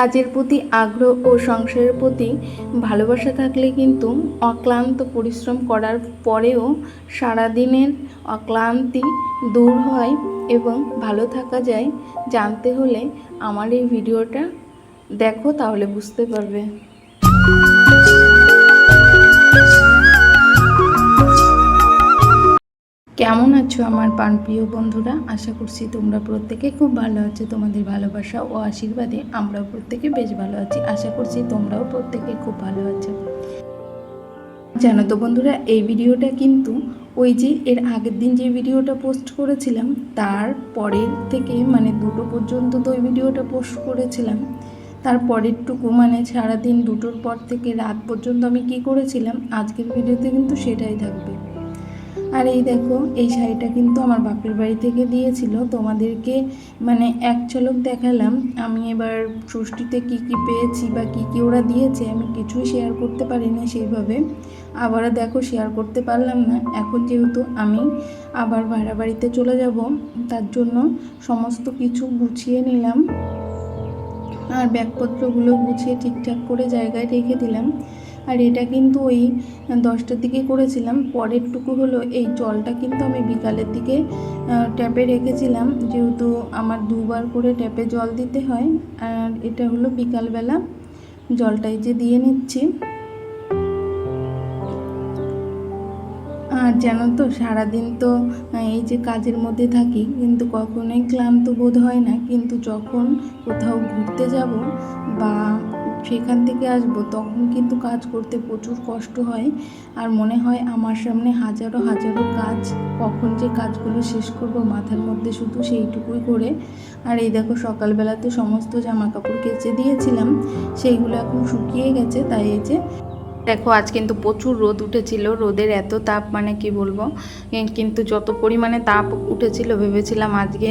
কাজের প্রতি আগ্রহ ও সংসারের প্রতি ভালোবাসা থাকলে কিন্তু অক্লান্ত পরিশ্রম করার পরেও সারাদিনের অক্লান্তি দূর হয় এবং ভালো থাকা যায়। জানতে হলে আমার এই ভিডিওটা দেখো, তাহলে বুঝতে পারবে। কেমন আছো আমার প্রাণপ্রিয় বন্ধুরা? আশা করছি তোমরা প্রত্যেকে খুব ভালো আছো। তোমাদের ভালোবাসা ও আশীর্বাদে আমরাও প্রত্যেকে বেশ ভালো আছি। আশা করছি তোমরাও প্রত্যেকে খুব ভালো আছো। জানো তো বন্ধুরা, এই ভিডিওটা কিন্তু ওই যে এর আগের দিন যে ভিডিওটা পোস্ট করেছিলাম তার পরের থেকে, মানে 2টো পর্যন্ত তো ওই ভিডিওটা পোস্ট করেছিলাম। তার পরেরটুকু মানে সারাদিন 2টোর পর থেকে রাত পর্যন্ত আমি কি করেছিলাম, আজকের ভিডিওতে কিন্তু সেটাই থাকবে। আর এই দেখো, এই শাড়িটা কিন্তু আমার বাপের বাড়ি থেকে দিয়েছিল। তোমাদেরকে মানে এক ঝলক দেখালাম। আমি এবার ষষ্ঠীতে কি কি পেয়েছি বা কি কি ওরা দিয়েছে আমি কিছুই শেয়ার করতে পারিনি সেইভাবে। আবারও দেখো শেয়ার করতে পারলাম না। এখন যেহেতু আমি আবার ভাড়া বাড়িতে চলে যাব, তার জন্য সমস্ত কিছু গুছিয়ে নিলাম আর ব্যাগপত্রগুলো গুছিয়ে ঠিকঠাক করে জায়গায় রেখে দিলাম। আর এটা কিন্তু ওই 10টার দিকে করেছিলাম। পরেরটুকু হলো এই জলটা কিন্তু আমি বিকালের দিকে ট্যাপে রেখেছিলাম, যেহেতু আমার 2বার করে ট্যাপে জল দিতে হয়। আর এটা হলো বিকালবেলা জলটাই যে দিয়ে নিচ্ছি। আর জানো তো, সারাদিন তো এই যে কাজের মধ্যে থাকি, কিন্তু কখনোই ক্লান্ত বোধ হয় না। কিন্তু যখন কোথাও ঘুরতে যাব বা সেখান থেকে আসব, তখন কিন্তু কাজ করতে প্রচুর কষ্ট হয়। আর মনে হয় আমার সামনে হাজারো হাজারো কাজ, কখন যে কাজগুলো শেষ করব মাথার মধ্যে শুধু সেইটুকুই করে। আর এই দেখো, সকালবেলাতে সমস্ত জামা কাপড় কেচে দিয়েছিলাম, সেইগুলো এখন শুকিয়ে গেছে। তাই এই যে দেখো, আজ কিন্তু প্রচুর রোদ উঠেছিল। রোদের এত তাপ মানে কি বলবো, কিন্তু যত পরিমাণে তাপ উঠেছিল ভেবেছিলাম আজকে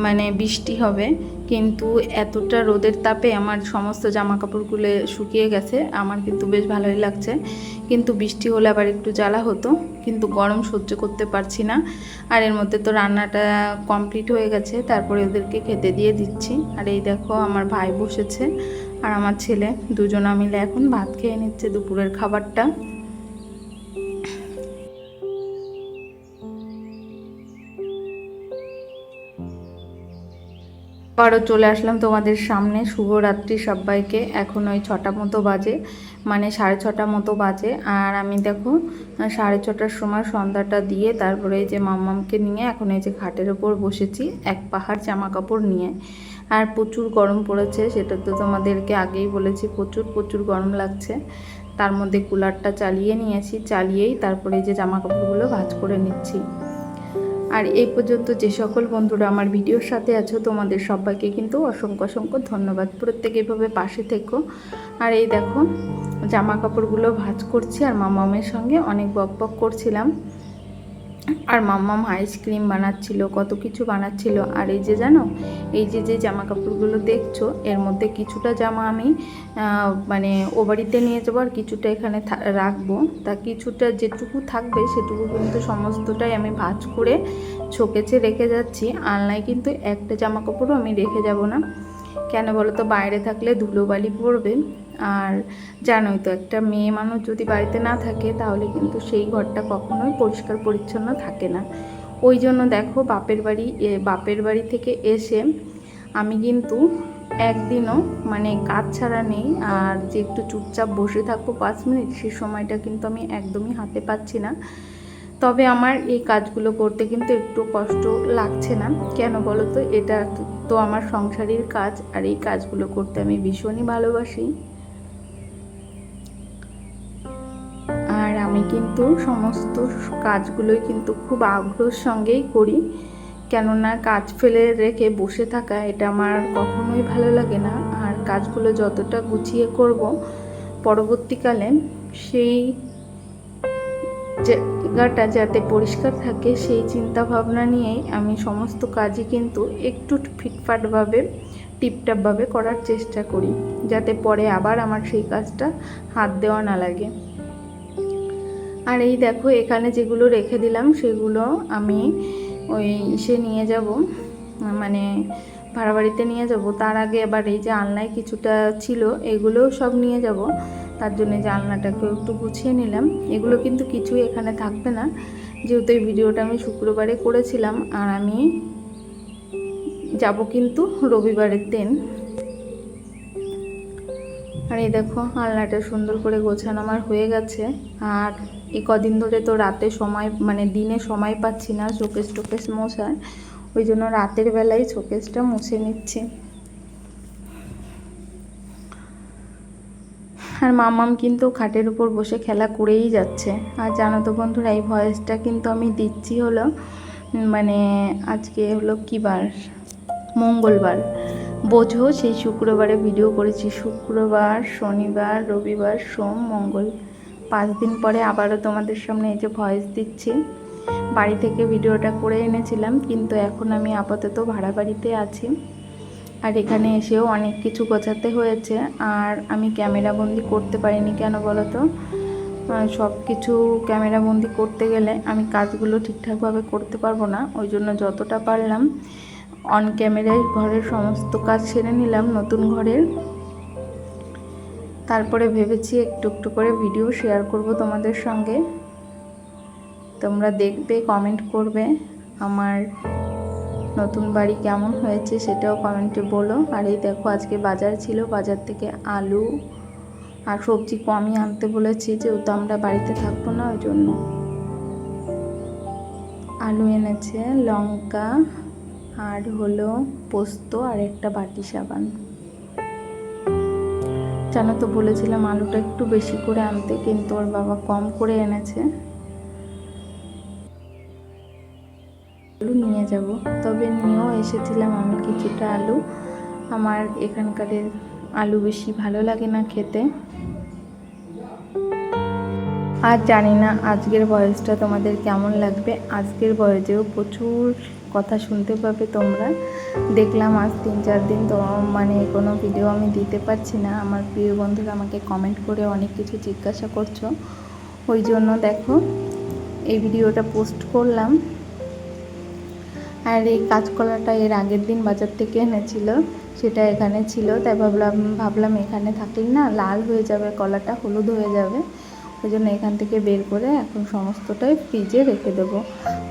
মানে বৃষ্টি হবে, কিন্তু এতটা রোদের তাপে আমার সমস্ত জামা কাপড়গুলো শুকিয়ে গেছে। আমার কিন্তু বেশ ভালোই লাগছে, কিন্তু বৃষ্টি হলে আবার একটু জ্বালা হতো, কিন্তু গরম সহ্য করতে পারছি না। আর এর মধ্যে তো রান্নাটা কমপ্লিট হয়ে গেছে, তারপরে ওদেরকে খেতে দিয়ে দিচ্ছি। আর এই দেখো, আমার ভাই বসেছে আর আমার ছেলে, দুজনা মিলে এখন ভাত খেয়ে নিচ্ছে দুপুরের খাবারটা। আবারও চলে আসলাম তোমাদের সামনে। শুভরাত্রি সবাইকে। এখন ওই 6টা মতো বাজে, মানে 6:30 মতো বাজে। আর আমি দেখো 6:30টার সময় সন্ধ্যাটা দিয়ে তারপরে এই যে মাম্মামকে নিয়ে এখন এই যে খাটের ওপর বসেছি এক পাহাড় জামা কাপড় নিয়ে। আর প্রচুর গরম পড়েছে, সেটা তো তোমাদেরকে আগেই বলেছি, প্রচুর প্রচুর গরম লাগছে। তার মধ্যে কুলারটা চালিয়ে নিয়েছি, চালিয়েই তারপরে এই যে জামা কাপড়গুলো ভাঁজ করে নিচ্ছি। আর এই পর্যন্ত যে সকল বন্ধুরা আমার ভিডিওর সাথে আছো, তোমাদের সবাইকে কিন্তু অসংখ্য অসংখ্য ধন্যবাদ। প্রত্যেকে এভাবে পাশে থেকো। আর এই দেখো, জামা কাপড়গুলো ভাঁজ করছি আর মাম্মামের সঙ্গে অনেক বকবক করছিলাম। আর মাম্মাম আইসক্রিম বানাচ্ছিল, কত কিছু বানাচ্ছিল। আর এই যে জানো, এই যে জামা কাপড়গুলো দেখছো, এর মধ্যে কিছুটা জামা আমি মানে ও বাড়িতে নিয়ে যাবো আর কিছুটা এখানে রাখবো। তা কিছুটা যেটুকু থাকবে সেটুকু কিন্তু সমস্তটাই আমি ভাঁজ করে শোকেসে রেখে যাচ্ছি। আলনায় কিন্তু একটা জামা কাপড়ও আমি রেখে যাব না। কেন বলো তো, বাইরে থাকলে ধুলোবালি পড়বে। আর জানোই তো, একটা মেয়ে মানুষ যদি বাড়িতে না থাকে তাহলে কিন্তু সেই ঘরটা কখনোই পরিষ্কার পরিচ্ছন্ন থাকে না। ওই জন্য দেখো, বাপের বাড়ি থেকে এসে আমি কিন্তু একদিনও মানে কাজ ছাড়া নেই। আর যে একটু চুপচাপ বসে থাকবো 5 মিনিট, সেই সময়টা কিন্তু আমি একদমই হাতে পাচ্ছি না। তবে আমার এই কাজগুলো করতে কিন্তু একটু কষ্ট লাগছে না। কেন বলো তো, এটা তো আমার সংসারের কাজ, আর এই কাজগুলো করতে আমি ভীষণই ভালোবাসি। আর আমি কিন্তু সমস্ত কাজগুলোই কিন্তু খুব আগ্রহের সঙ্গেই করি, কেননা কাজ ফেলে রেখে বসে থাকা এটা আমার কখনোই ভালো লাগে না। আর কাজগুলো যতটা গুছিয়ে করব, পরবর্তীকালে সেই জায়গাটা যাতে পরিষ্কার থাকে সেই চিন্তা ভাবনা নিয়েই আমি সমস্ত কাজই কিন্তু একটু ফিটফাটভাবে টিপটাপভাবে করার চেষ্টা করি, যাতে পরে আবার আমার সেই কাজটা হাত দেওয়া না লাগে। আর এই দেখো এখানে যেগুলো রেখে দিলাম সেগুলো আমি ওই নিয়ে যাব, মানে ভাড়া বাড়িতে নিয়ে যাব। তার আগে আবার এই যে আলনায় কিছুটা ছিল এগুলোও সব নিয়ে যাব, তার জন্য যে আলনাটাকেও একটু গুছিয়ে নিলাম। এগুলো কিন্তু কিছুই এখানে থাকবে না, যেহেতু এই ভিডিওটা আমি শুক্রবারে করেছিলাম আর আমি যাব কিন্তু রবিবারের দিন। আর এই দেখো আলনাটা সুন্দর করে গোছানো আমার হয়ে গেছে। আর এই কদিন ধরে তো রাতে সময়, মানে দিনে সময় পাচ্ছি না শোকেস মোছার, ওই জন্য রাতের বেলায় শোকেসটা মুছে নিচ্ছি। আর মামাম কিন্তু খাটের উপর বসে খেলা করেই যাচ্ছে। আর জানো তো বন্ধুরা, এই ভয়েসটা কিন্তু আমি দিচ্ছি হলো মানে আজকে হলো কী বার, মঙ্গলবার। বোঝো সেই শুক্রবারে ভিডিও করেছি, শুক্রবার, শনিবার, রবিবার, সোম, মঙ্গল, 5 দিন পরে আবারও তোমাদের সামনে এই যে ভয়েস দিচ্ছি। বাড়ি থেকে ভিডিওটা করে এনেছিলাম, কিন্তু এখন আমি আপাতত ভাড়া বাড়িতে আছি। আর এখানে এসেও অনেক কিছু গোছাতে হয়েছে, আর আমি ক্যামেরাবন্দি করতে পারিনি। কেন বলো তো, সব কিছু ক্যামেরাবন্দি করতে গেলে আমি কাজগুলো ঠিকঠাকভাবে করতে পারবো না, ওই জন্য যতটা পারলাম অন ক্যামেরায় ঘরের সমস্ত কাজ সেরে নিলাম নতুন ঘরের। তারপরে ভেবেছি একটু একটু করে ভিডিও শেয়ার করব তোমাদের সঙ্গে, তোমরা দেখবে, কমেন্ট করবে আমার নতুন বাড়ি কেমন হয়েছে সেটাও কমেন্টে বলো। আর এই দেখো আজকে বাজার ছিল, বাজার থেকে আলু আর সবজি কমই আনতে বলেছি, যেহেতু আমরা বাড়িতে থাকবো না, ওই জন্য আলু এনেছে, লঙ্কা আর হলো পোস্ত আর একটা বাটি সাবান। জানো তো বলেছিলাম আলুটা একটু বেশি করে আনতে, কিন্তু ওর বাবা কম করে এনেছে। আলু নিয়ে যাব, তবে নিয়েও এসেছিলাম আমি কিছুটা আলু। আমার এখানকারের আলু বেশি ভালো লাগে না খেতে। আর জানি না আজকের ভয়েসটা তোমাদের কেমন লাগবে। আজকের ভয়েসেও প্রচুর কথা শুনতে পাবে তোমরা। দেখলাম আজ 3-4 দিন তো মানে কোনো ভিডিও আমি দিতে পারছি না। আমার প্রিয় বন্ধুরা আমাকে কমেন্ট করে অনেক কিছু জিজ্ঞাসা করছো, ওই জন্য দেখো এই ভিডিওটা পোস্ট করলাম। আর এই কাঁচকলাটা এর আগের দিন বাজার থেকে এনেছিল, সেটা এখানে ছিল, তাই ভাবলাম এখানে থাকলে না লাল হয়ে যাবে কলাটা, হলুদ হয়ে যাবে, ওই জন্য এখান থেকে বের করে এখন সমস্তটাই ফ্রিজে রেখে দেবো।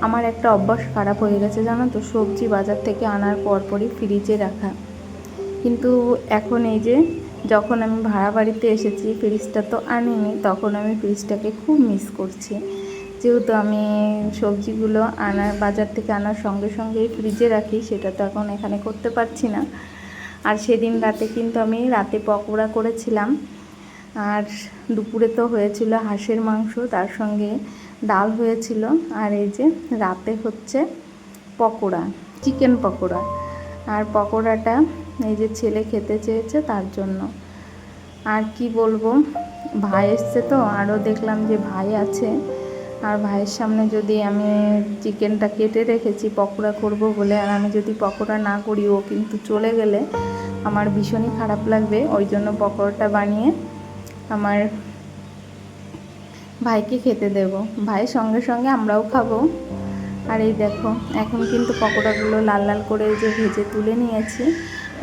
আমার একটা অভ্যাস খারাপ হয়ে গেছে জানো তো, সবজি বাজার থেকে আনার পরপরই ফ্রিজে রাখা। কিন্তু এখন এই যে যখন আমি ভাড়া বাড়িতে এসেছি, ফ্রিজটা তো আনিনি, তখন আমি ফ্রিজটাকে খুব মিস করছি। যেহেতু আমি সবজিগুলো বাজার থেকে আনার সঙ্গে সঙ্গেই ফ্রিজে রাখি, সেটা তো এখন এখানে করতে পারছি না। আর সেদিন রাতে কিন্তু আমি পকোড়া করেছিলাম, আর দুপুরে তো হয়েছিল হাঁসের মাংস, তার সঙ্গে ডাল হয়েছিল। আর এই যে রাতে হচ্ছে পকোড়া, চিকেন পকোড়া। আর পকোড়াটা এই যে ছেলে খেতে চেয়েছে তার জন্য। আর কি বলবো, ভাই এসছে তো, আরও দেখলাম যে ভাই আছে, আর ভাইয়ের সামনে যদি আমি চিকেনটা কেটে রেখেছি পকোড়া করব বলে, আর আমি যদি পকোড়া না করি ও কিন্তু চলে গেলে আমার ভীষণই খারাপ লাগবে। ওই জন্য পকোড়াটা বানিয়ে আমার ভাইকে খেতে দেব, ভাই সঙ্গে সঙ্গে আমরাও খাবো। আর এই দেখো এখন কিন্তু পকোড়াগুলো লাল লাল করে যে ভেজে তুলে নিয়েছি,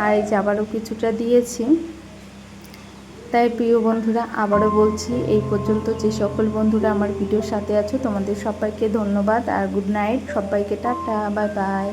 আর এই যে আবারও কিছুটা দিয়েছি। তাই প্রিয় বন্ধুরা আবারও বলছি, এই পর্যন্ত যে সকল বন্ধুরা আমার ভিডিওর সাথে আছো তোমাদের সবাইকে ধন্যবাদ, আর গুড নাইট সবাইকে, টাটা, বাই বাই।